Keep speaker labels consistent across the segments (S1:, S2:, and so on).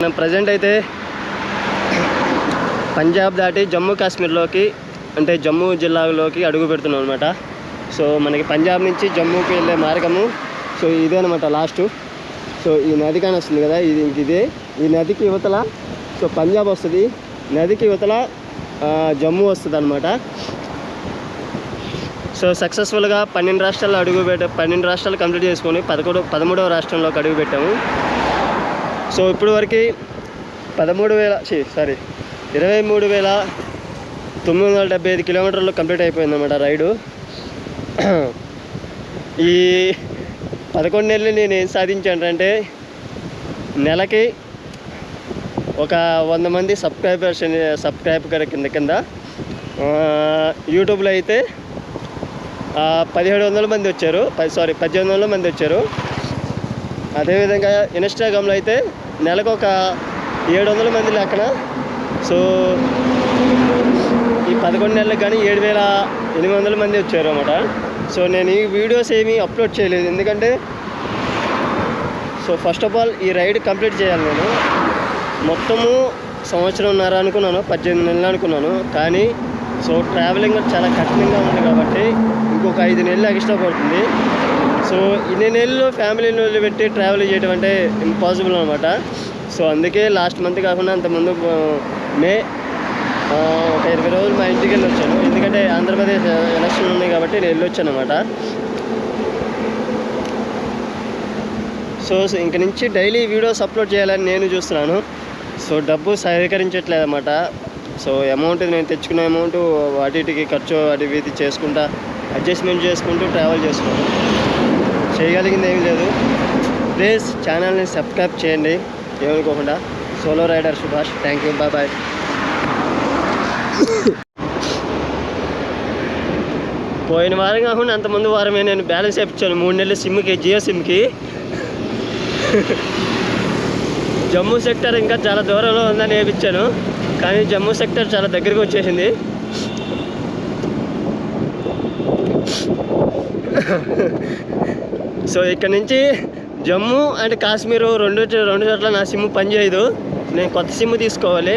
S1: మనం ప్రజెంట్ అయితే పంజాబ్ దాటి జమ్మూ కాశ్మీర్లోకి అంటే జమ్మూ జిల్లాలోకి అడుగు పెడుతున్నాం అనమాట. సో మనకి పంజాబ్ నుంచి జమ్మూకి వెళ్ళే మార్గము సో ఇదే అనమాట లాస్ట్. సో ఈ నది కానీ వస్తుంది కదా, ఇదే ఈ నదికి యువతల సో పంజాబ్ వస్తుంది, నదికి యువతల జమ్మూ వస్తుంది అనమాట. సో సక్సెస్ఫుల్గా 12 రాష్ట్రాల్లో 12 రాష్ట్రాలు కంప్లీట్ చేసుకొని 13వ రాష్ట్రంలోకి అడుగు పెట్టాము. సో ఇప్పుడు వరకు 23,975 కిలోమీటర్లు కంప్లీట్ అయిపోయింది అన్నమాట రైడు. ఈ 11 నెలలు నేను ఏం సాధించానంటే నెలకి ఒక 100 మంది సబ్స్క్రైబర్ కింద యూట్యూబ్లో అయితే 1700 మంది వచ్చారు, 1800 మంది వచ్చారు. అదేవిధంగా ఇన్స్టాగ్రామ్లో అయితే నెలకు ఒక 700 మంది లెక్కన. సో ఈ 11 నెలలకు కానీ 7,800 మంది వచ్చారు అన్నమాట. సో నేను ఈ వీడియోస్ ఏమీ అప్లోడ్ చేయలేదు, ఎందుకంటే సో ఫస్ట్ ఆఫ్ ఆల్ ఈ రైడ్ కంప్లీట్ చేయాలి. నేను మొత్తము 1.5 సంవత్సరం అనుకున్నాను, 18 నెలలు అనుకున్నాను. కానీ సో ట్రావెలింగ్ చాలా కఠినంగా ఉంది కాబట్టి ఇంకొక 5 నెలలు ఎక్స్ట్రా పడుతుంది. సో ఇన్ని నెలలు ఫ్యామిలీని వదిలిపెట్టి ట్రావెల్ చేయడం అంటే ఇంపాసిబుల్ అనమాట. సో అందుకే లాస్ట్ మంత్ కాకుండా అంతకుముందు మే ఒక 20 రోజులు మా ఇంటికి వెళ్ళి వచ్చాను, ఎందుకంటే ఆంధ్రప్రదేశ్ ఎలక్షన్లు ఉన్నాయి కాబట్టి నేను వెళ్ళొచ్చాను అనమాట. సో ఇంక నుంచి డైలీ వీడియోస్ అప్లోడ్ చేయాలని నేను చూస్తున్నాను. సో డబ్బు సహకరించట్లేదు అన్నమాట. సో అమౌంట్ నేను తెచ్చుకున్న అమౌంట్ వాటికి ఖర్చు ఇది చేసుకుంటా అడ్జస్ట్మెంట్ చేసుకుంటూ ట్రావెల్ చేస్తున్నాను. చేయగలిగింది ఏమీ లేదు. ప్లీజ్ ఛానల్ని సబ్స్క్రైబ్ చేయండి ఏమనుకోకుండా. Solo rider Subhash. Thank you, bye. పోయిన వారం కాకుండా అంతకుముందు వారమే నేను బ్యాలెన్స్ వేయించాను 3 నెలలు సిమ్కి, జియో సిమ్కి. జమ్మూ సెక్టర్ ఇంకా చాలా దూరంలో ఉందని వేయించాను, కానీ జమ్మూ సెక్టర్ చాలా దగ్గరికి వచ్చేసింది. సో ఇక్కడ నుంచి జమ్మూ అండ్ కాశ్మీర్ రెండు చోట్ల నా సిమ్ పనిచేయదు. నేను కొత్త సిమ్ తీసుకోవాలి.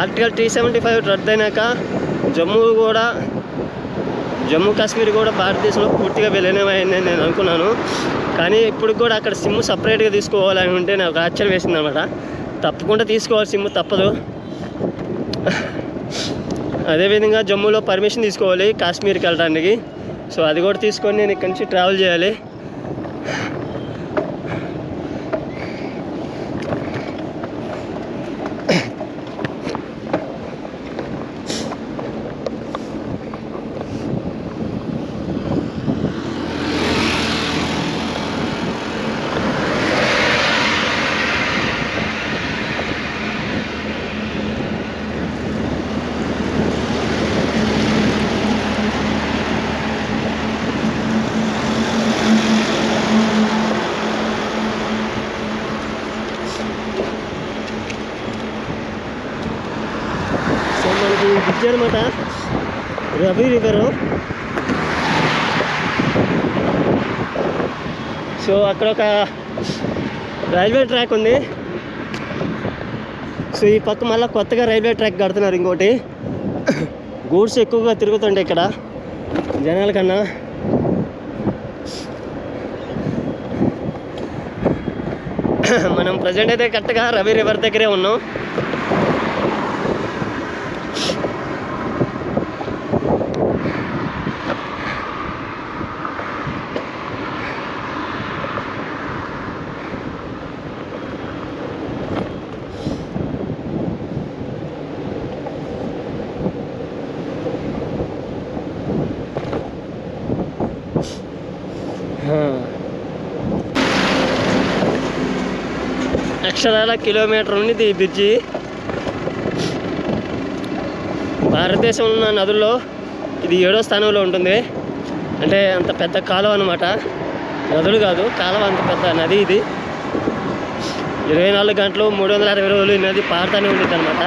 S1: ఆర్టికల్ 375 రద్దయినాక జమ్మూ కాశ్మీర్ కూడా భారతదేశంలో పూర్తిగా విలీనమైందని నేను అనుకున్నాను. కానీ ఇప్పుడు కూడా అక్కడ సిమ్ సపరేట్గా తీసుకోవాలని ఉంటే నాకు ఆశ్చర్యం వేసింది అనమాట. తప్పకుండా తీసుకోవాలి, సిమ్ తప్పదు. అదేవిధంగా జమ్మూలో పర్మిషన్ తీసుకోవాలి కాశ్మీర్కి వెళ్ళడానికి. సో అది కూడా తీసుకొని నేను ఇక్కడి నుంచి ట్రావెల్ చేయాలి. మనకి బ్రిడ్జ్ అనమాట, రవి రివరు. సో అక్కడ ఒక రైల్వే ట్రాక్ ఉంది. సో ఈ పక్క మళ్ళీ కొత్తగా రైల్వే ట్రాక్ కడుతున్నారు ఇంకోటి. గూడ్స్ ఎక్కువగా తిరుగుతుంటాయి ఇక్కడ జనాల కన్నా. మనం ప్రజెంట్ అయితే కరెక్ట్గా రవి రివర్ దగ్గరే ఉన్నాం. అక్షరాల కిలోమీటర్ ఉంది ఈ బ్రిడ్జి. భారతదేశంలో ఉన్న నదుల్లో ఇది 7వ స్థానంలో ఉంటుంది. అంటే అంత పెద్ద కాలువ అనమాట, నదులు కాదు కాలువ, అంత పెద్ద నది ఇది. 24 గంటలు 360 రోజులు ఈ నది పారుతూనే ఉంటుంది అనమాట.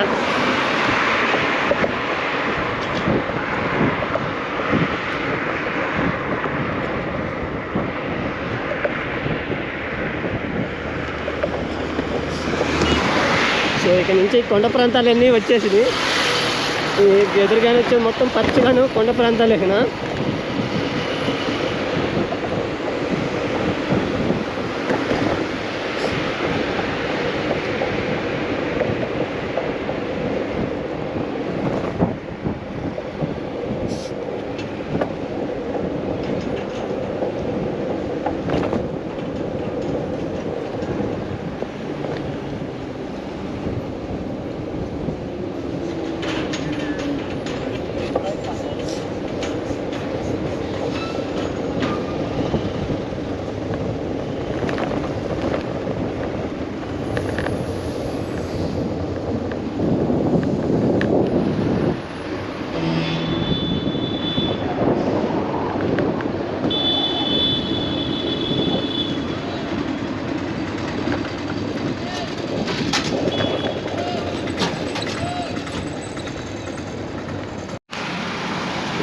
S1: సో ఇక్కడ నుంచి కొండ ప్రాంతాలన్నీ వచ్చేసింది. ఈ ఎదురుగానే వచ్చే మొత్తం పచ్చగాను కొండ ప్రాంతాలు ఇక్కడ.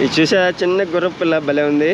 S1: ఇది చూసే చిన్న గుర్రపు పిల్ల భలే ఉంది.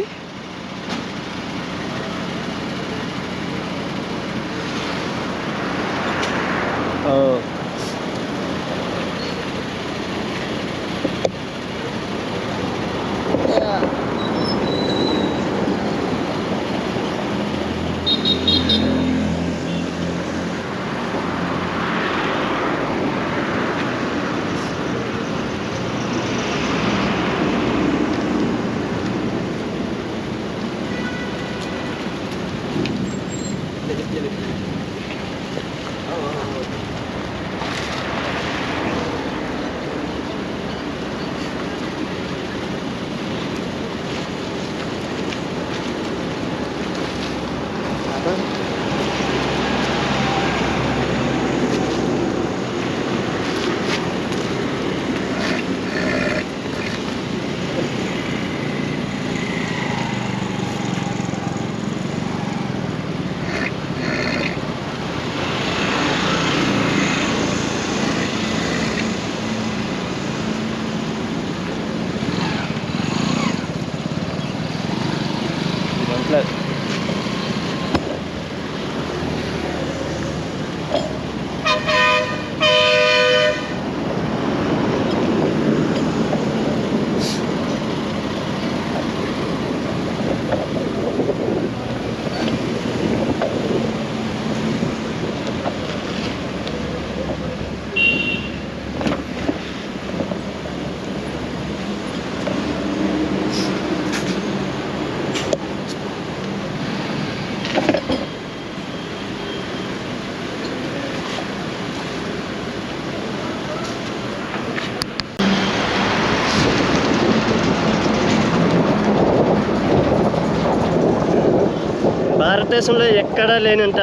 S1: భారతదేశంలో ఎక్కడా లేనంత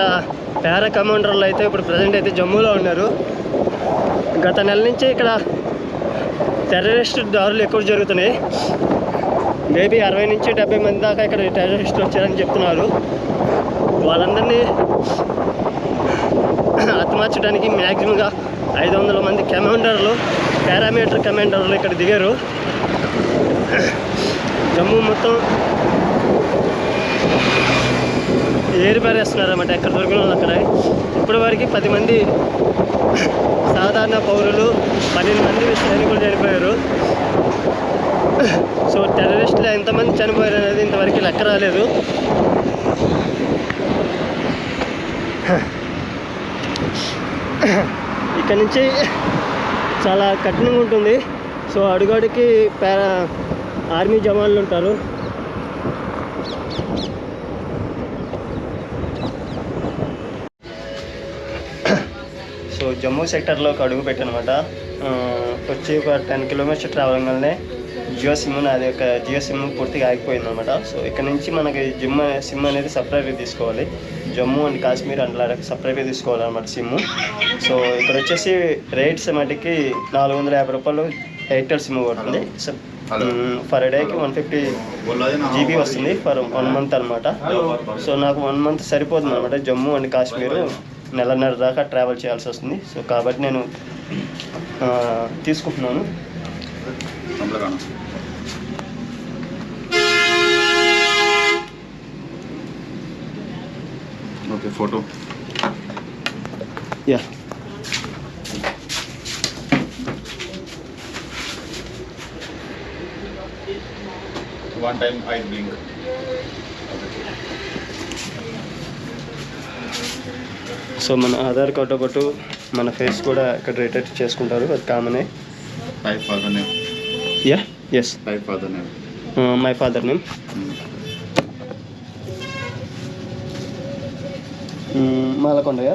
S1: పారా కమాండర్లు అయితే ఇప్పుడు ప్రజెంట్ అయితే జమ్మూలో ఉన్నారు. గత నెల నుంచి ఇక్కడ టెర్రరిస్ట్ దాడులు ఎక్కువ జరుగుతున్నాయి. మేబీ 60 నుంచి 70 మంది దాకా ఇక్కడ టెర్రరిస్టులు వచ్చారని చెప్తున్నారు. వాళ్ళందరినీ హతమార్చడానికి మ్యాక్సిమంగా 500 మంది కమాండర్లు, పారామిలిటరీ కమాండర్లు ఇక్కడ దిగారు. జమ్మూ మొత్తం ఏరిపారేస్తున్నారన్నమాట ఎక్కడ దొరికిన వాళ్ళు అక్కడ. ఇప్పటి వరకు 10 మంది సాధారణ పౌరులు, 12 మంది సైనికులు చనిపోయారు. సో టెర్రరిస్టులు ఎంతమంది చనిపోయారు అనేది ఇంతవరకు లెక్క రాలేదు. ఇక్కడ నుంచి చాలా కఠినంగా ఉంటుంది. సో అడుగడుకి ఆర్మీ జవాన్లు ఉంటారు. సో జమ్మూ సెక్టర్లోకి అడుగు పెట్టనమాట. వచ్చి ఒక 10 కిలోమీటర్స్ ట్రావెల్ వల్లనే జియో సిమ్, అది ఒక జియో సిమ్ పూర్తిగా ఆగిపోయింది అనమాట. సో ఇక్కడ నుంచి మనకి సిమ్ అనేది సపరేట్గా తీసుకోవాలి. జమ్మూ అండ్ కాశ్మీర్ అండ్ లడాక్ సపరేట్గా తీసుకోవాలన్నమాట సిమ్. సో ఇక్కడ వచ్చేసి రేట్స్ మటుకి 450 రూపాయలు ఎయిర్టెల్ సిమ్ పడుతుంది. సో ఫర్ డేకి 150 GB వస్తుంది ఫర్ 1 మంత్ అనమాట. సో నాకు 1 మంత్ సరిపోతుంది అనమాట. జమ్మూ అండ్ కాశ్మీర్ నెలన్నర దాకా ట్రావెల్ చేయాల్సి వస్తుంది. సో కాబట్టి నేను తీసుకుంటున్నాను.
S2: Okay, photo.
S1: Yeah.
S2: one time I blink.
S1: So మన ఆధార్ కార్డు ఒకటి మన ఫేస్ కూడా ఇక్కడ రేటెడ్ చేసుకుంటారు, అది కామనే.
S2: My father name.
S1: Yeah yes
S2: My father name.
S1: My father name. Malakondaiah.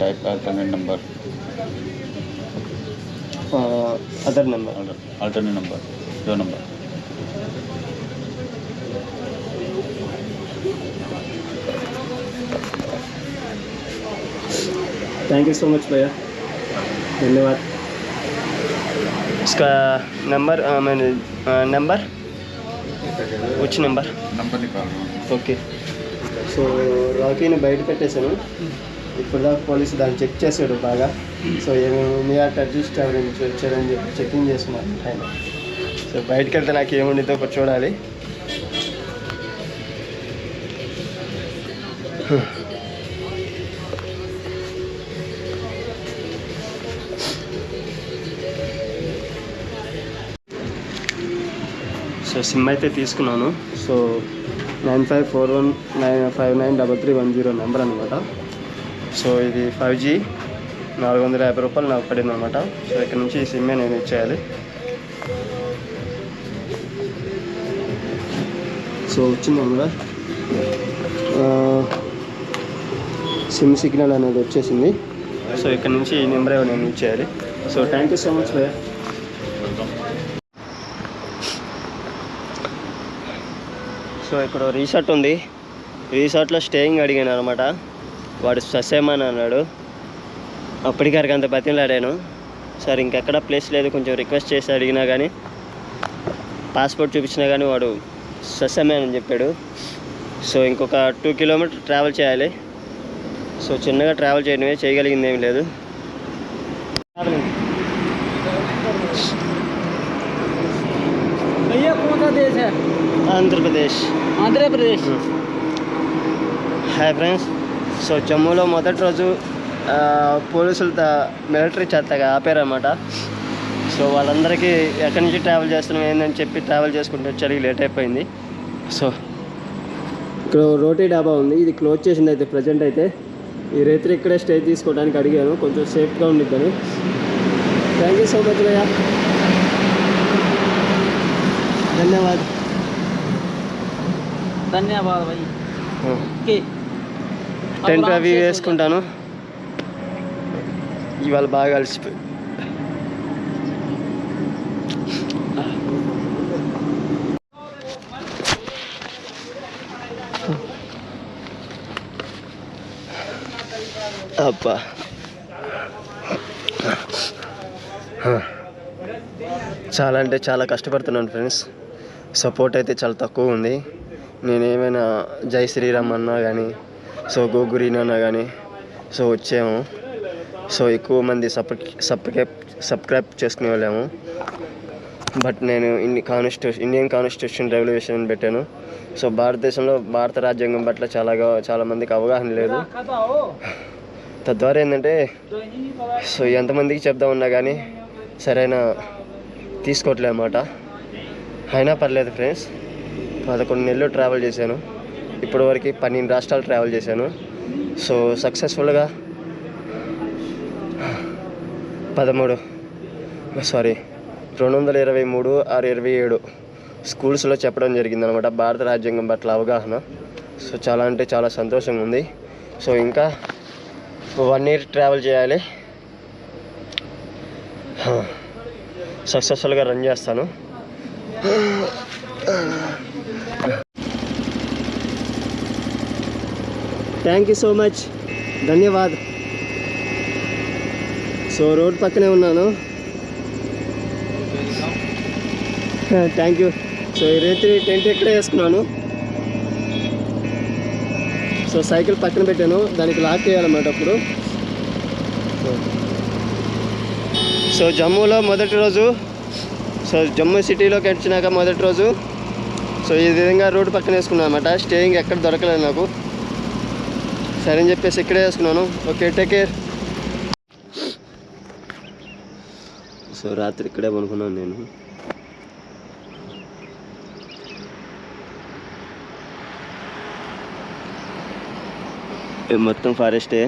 S2: Type alternate number.
S1: Other number.
S2: Alternate number. Your number.
S1: Thank you so much भैया, धन्यवाद. इसका नंबर मैंने नंबर कुछ नंबर
S2: Number निकाल रहा हूँ.
S1: ఓకే. సో రాకీని బయట పెట్టేశాను. ఇప్పుడు దాకా పోలీసు దాన్ని చెక్ చేసాడు బాగా. సో ఏమేమి మీ అడ్జస్ట్ ఎవరి నుంచి వచ్చారని చెప్పి చెకింగ్ చేసుకున్నాను ఆయన. సో బయటకు వెళ్తే నాకు ఏముండితో ఒకటి చూడాలి. సో సిమ్ అయితే తీసుకున్నాను. సో 9541959310 నెంబర్ అనమాట. సో ఇది 5G 450 రూపాయలు నాకు పడింది అనమాట. సో ఇక్కడ నుంచి ఈ సిమ్మే నేను ఇచ్చేయాలి. సో వచ్చింది అనమాట, సిమ్ సిగ్నల్ అనేది వచ్చేసింది. సో ఇక్కడ నుంచి ఈ నెంబరే నేను ఇచ్చేయాలి. So thank you so much భయ్యా. సో ఇక్కడ రిసార్ట్ ఉంది, రిసార్ట్లో స్టేయింగ్ అడిగాను అనమాట. వాడు ససేమని అన్నాడు. అప్పటికరకు అంత బతిలాడాను. సార్ ఇంకెక్కడ ప్లేస్ లేదు, కొంచెం రిక్వెస్ట్ చేసి అడిగినా కానీ, పాస్పోర్ట్ చూపించినా కానీ వాడు ససేమే అని చెప్పాడు. సో ఇంకొక 2 కిలోమీటర్ ట్రావెల్ చేయాలి. సో చిన్నగా ట్రావెల్ చేయడమే, చేయగలిగింది ఏమి లేదు. ఆంధ్రప్రదేశ్. Hi friends. సో జమ్మూలో మొదటి రోజు పోలీసులు మిలిటరీ చేతగా ఆపారన్నమాట. సో వాళ్ళందరికీ ఎక్కడి నుంచి ట్రావెల్ చేస్తున్నాం ఏందని చెప్పి ట్రావెల్ చేసుకుంటూ వచ్చరికి లేట్ అయిపోయింది. సో ఇక్కడ రోటీ డాబా ఉంది, ఇది క్లోజ్ చేసింది అయితే ప్రజెంట్ అయితే. ఈ రాత్రి ఇక్కడే స్టే తీసుకోవడానికి అడిగాను, కొంచెం సేఫ్గా ఉండిద్దని. థ్యాంక్ యూ సో మచ్ భయ్యా, ధన్యవాద్.
S3: ధన్యవాద్ భాయ్.
S1: టెంట్ అవి వేసుకుంటాను. ఇవాళ బాగా అలసిపోయి అబ్బా. చాలా అంటే చాలా కష్టపడుతున్నాను ఫ్రెండ్స్. సపోర్ట్ అయితే చాలా తక్కువ ఉంది. నేను ఏమైనా జై శ్రీరామ్ అన్నా కానీ, సో గోగురీన్ అన్నా కానీ సో వచ్చాము. సో ఎక్కువ మంది సబ్స్క్రైబ్ చేసుకునే వాళ్ళేమో. బట్ నేను ఇండియన్ కాన్స్టిట్యూషన్ రెవల్యూషన్ పెట్టాను. సో భారతదేశంలో భారత రాజ్యాంగం పట్ల చాలా మందికి అవగాహన లేదు. తద్వారా ఏంటంటే సో ఎంతమందికి చెప్దామన్నా కానీ సరైన తీసుకోవట్లేదు అన్నమాట. అయినా పర్లేదు ఫ్రెండ్స్, 11 నెలలు ట్రావెల్ చేశాను. ఇప్పటివరకు 12 రాష్ట్రాలు ట్రావెల్ చేశాను. సో సక్సెస్ఫుల్గా 223/6/27 స్కూల్స్లో చెప్పడం జరిగిందనమాట భారత రాజ్యాంగం పట్ల అవగాహన. సో చాలా అంటే చాలా సంతోషంగా ఉంది. సో ఇంకా 1 year ట్రావెల్ చేయాలి. సక్సెస్ఫుల్గా రన్ చేస్తాను. థ్యాంక్ యూ సో మచ్, ధన్యవాద్. సో రోడ్ పక్కనే ఉన్నాను. Thank you. సో ఈ రాత్రి టెంట్ ఇక్కడే వేసుకున్నాను. సో సైకిల్ పక్కన పెట్టాను, దానికి లాక్ చేయాలన్నమాట అప్పుడు. సో జమ్మూలో మొదటి రోజు, సో జమ్మూ సిటీలోకి వచ్చినాక మొదటి రోజు సో ఈ విధంగా రోడ్డు పక్కన వేసుకున్నాను అనమాట. స్టేయింగ్ ఎక్కడ దొరకలేదు నాకు, సరే అని చెప్పేసి ఇక్కడే వేసుకున్నాను. Okay, take care. సో రాత్రి ఇక్కడే పనుకున్నాను నేను. మొత్తం ఫారెస్టే.